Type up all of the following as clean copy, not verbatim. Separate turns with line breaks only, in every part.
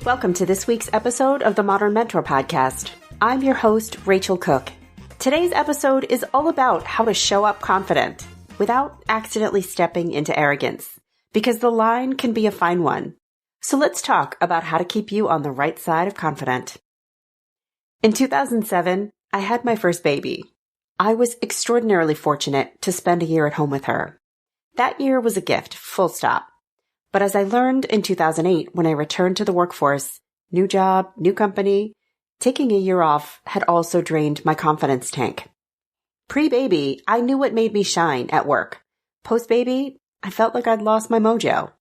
Welcome to this week's episode of the Modern Mentor Podcast. I'm your host, Rachel Cooke. Today's episode is all about how to show up confident without accidentally stepping into arrogance, because the line can be a fine one. So let's talk about how to keep you on the right side of confident. In 2007, I had my first baby. I was extraordinarily fortunate to spend a year at home with her. That year was a gift, full stop. But as I learned in 2008 when I returned to the workforce, new job, new company, taking a year off had also drained my confidence tank. Pre-baby, I knew what made me shine at work. Post-baby, I felt like I'd lost my mojo.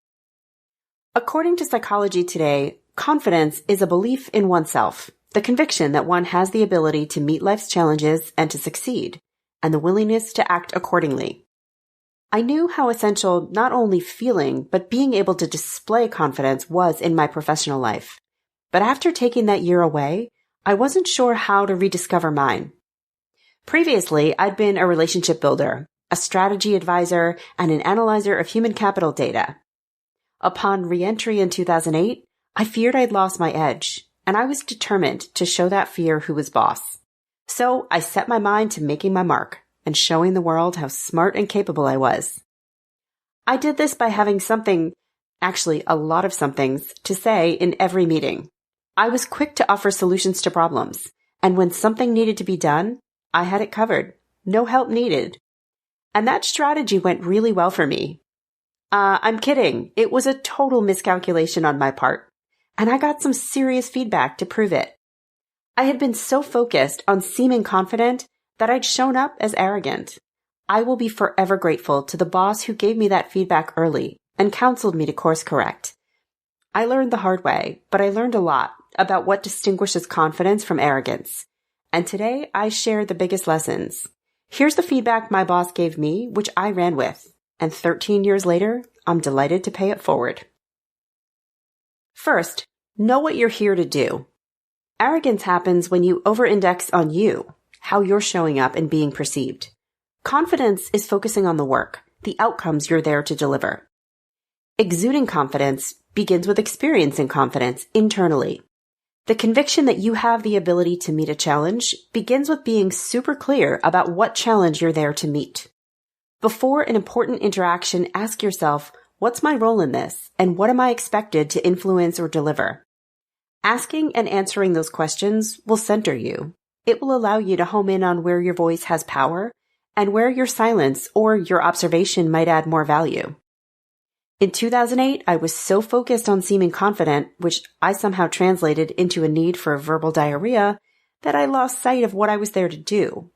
According to Psychology Today, confidence is a belief in oneself, the conviction that one has the ability to meet life's challenges and to succeed, and the willingness to act accordingly. I knew how essential not only feeling, but being able to display confidence was in my professional life. But after taking that year away, I wasn't sure how to rediscover mine. Previously, I'd been a relationship builder, a strategy advisor, and an analyzer of human capital data. Upon re-entry in 2008, I feared I'd lost my edge, and I was determined to show that fear who was boss. So I set my mind to making my mark and showing the world how smart and capable I was. I did this by having a lot of somethings, to say in every meeting. I was quick to offer solutions to problems, and when something needed to be done, I had it covered. No help needed. And that strategy went really well for me. I'm kidding. It was a total miscalculation on my part, and I got some serious feedback to prove it. I had been so focused on seeming confident that I'd shown up as arrogant. I will be forever grateful to the boss who gave me that feedback early and counseled me to course correct. I learned the hard way, but I learned a lot about what distinguishes confidence from arrogance. And today I share the biggest lessons. Here's the feedback my boss gave me, which I ran with. And 13 years later, I'm delighted to pay it forward. First, know what you're here to do. Arrogance happens when you over-index on you, how you're showing up and being perceived. Confidence is focusing on the work, the outcomes you're there to deliver. Exuding confidence begins with experiencing confidence internally. The conviction that you have the ability to meet a challenge begins with being super clear about what challenge you're there to meet. Before an important interaction, ask yourself, what's my role in this, and what am I expected to influence or deliver? Asking and answering those questions will center you. It will allow you to home in on where your voice has power and where your silence or your observation might add more value. In 2008, I was so focused on seeming confident, which I somehow translated into a need for verbal diarrhea, that I lost sight of what I was there to do.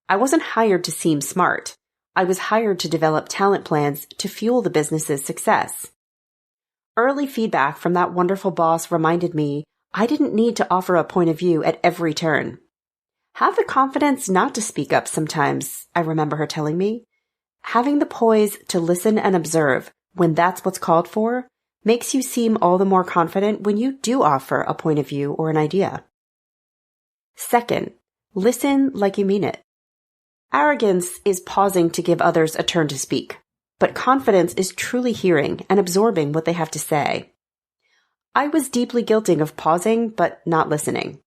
I wasn't hired to seem smart. I was hired to develop talent plans to fuel the business's success. Early feedback from that wonderful boss reminded me I didn't need to offer a point of view at every turn. Have the confidence not to speak up sometimes, I remember her telling me. Having the poise to listen and observe when that's what's called for makes you seem all the more confident when you do offer a point of view or an idea. Second, listen like you mean it. Arrogance is pausing to give others a turn to speak, but confidence is truly hearing and absorbing what they have to say. I was deeply guilty of pausing but not listening.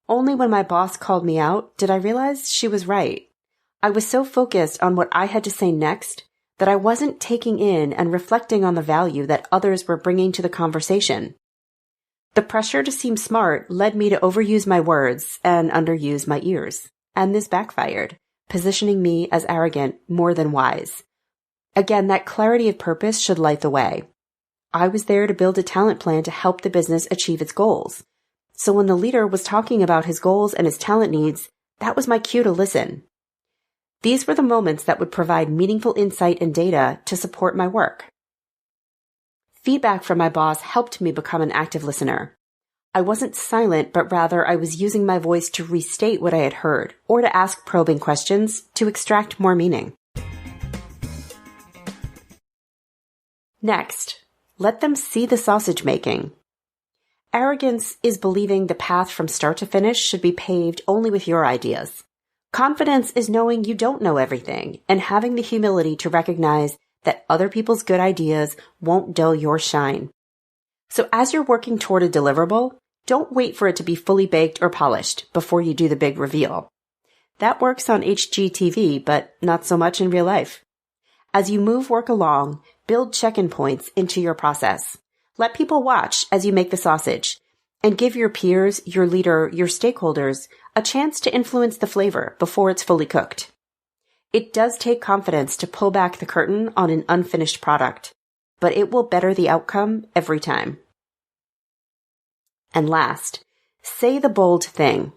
Only when my boss called me out did I realize she was right. I was so focused on what I had to say next that I wasn't taking in and reflecting on the value that others were bringing to the conversation. The pressure to seem smart led me to overuse my words and underuse my ears, and this backfired, positioning me as arrogant more than wise. Again, that clarity of purpose should light the way. I was there to build a talent plan to help the business achieve its goals. So when the leader was talking about his goals and his talent needs, that was my cue to listen. These were the moments that would provide meaningful insight and data to support my work. Feedback from my boss helped me become an active listener. I wasn't silent, but rather I was using my voice to restate what I had heard or to ask probing questions to extract more meaning. Next, let them see the sausage making. Arrogance is believing the path from start to finish should be paved only with your ideas. Confidence is knowing you don't know everything and having the humility to recognize that other people's good ideas won't dull your shine. So as you're working toward a deliverable, don't wait for it to be fully baked or polished before you do the big reveal. That works on HGTV, but not so much in real life. As you move work along, build check-in points into your process. Let people watch as you make the sausage, and give your peers, your leader, your stakeholders a chance to influence the flavor before it's fully cooked. It does take confidence to pull back the curtain on an unfinished product, but it will better the outcome every time. And last, say the bold thing.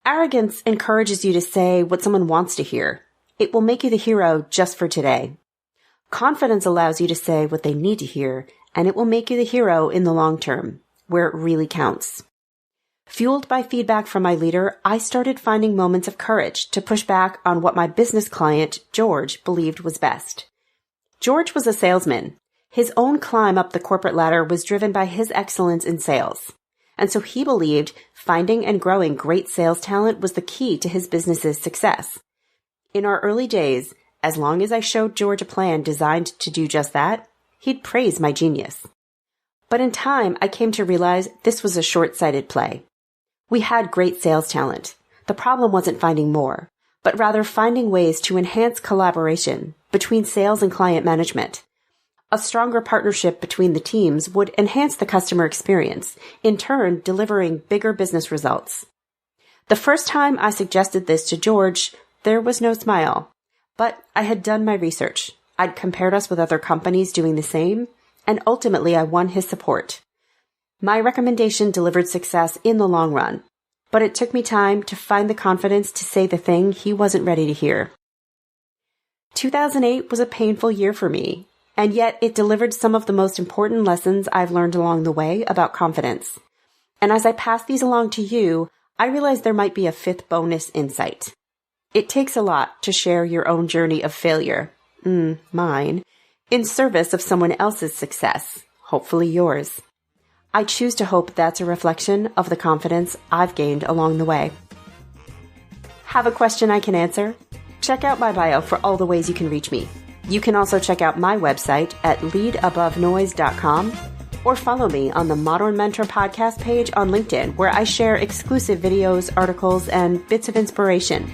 Arrogance encourages you to say what someone wants to hear. It will make you the hero just for today. Confidence allows you to say what they need to hear, and it will make you the hero in the long term, where it really counts. Fueled by feedback from my leader, I started finding moments of courage to push back on what my business client, George, believed was best. George was a salesman. His own climb up the corporate ladder was driven by his excellence in sales. And so he believed finding and growing great sales talent was the key to his business's success. In our early days, as long as I showed George a plan designed to do just that, he'd praise my genius. But in time, I came to realize this was a short-sighted play. We had great sales talent. The problem wasn't finding more, but rather finding ways to enhance collaboration between sales and client management. A stronger partnership between the teams would enhance the customer experience, in turn delivering bigger business results. The first time I suggested this to George, there was no smile. But I had done my research. I'd compared us with other companies doing the same, and ultimately I won his support. My recommendation delivered success in the long run, but it took me time to find the confidence to say the thing he wasn't ready to hear. 2008 was a painful year for me, and yet it delivered some of the most important lessons I've learned along the way about confidence. And as I pass these along to you, I realized there might be a fifth bonus insight. It takes a lot to share your own journey of failure, mine, in service of someone else's success, hopefully yours. I choose to hope that's a reflection of the confidence I've gained along the way. Have a question I can answer? Check out my bio for all the ways you can reach me. You can also check out my website at leadabovenoise.com or follow me on the Modern Mentor podcast page on LinkedIn, where I share exclusive videos, articles, and bits of inspiration.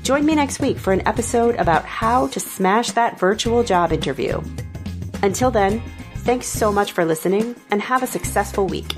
Join me next week for an episode about how to smash that virtual job interview. Until then, thanks so much for listening and have a successful week.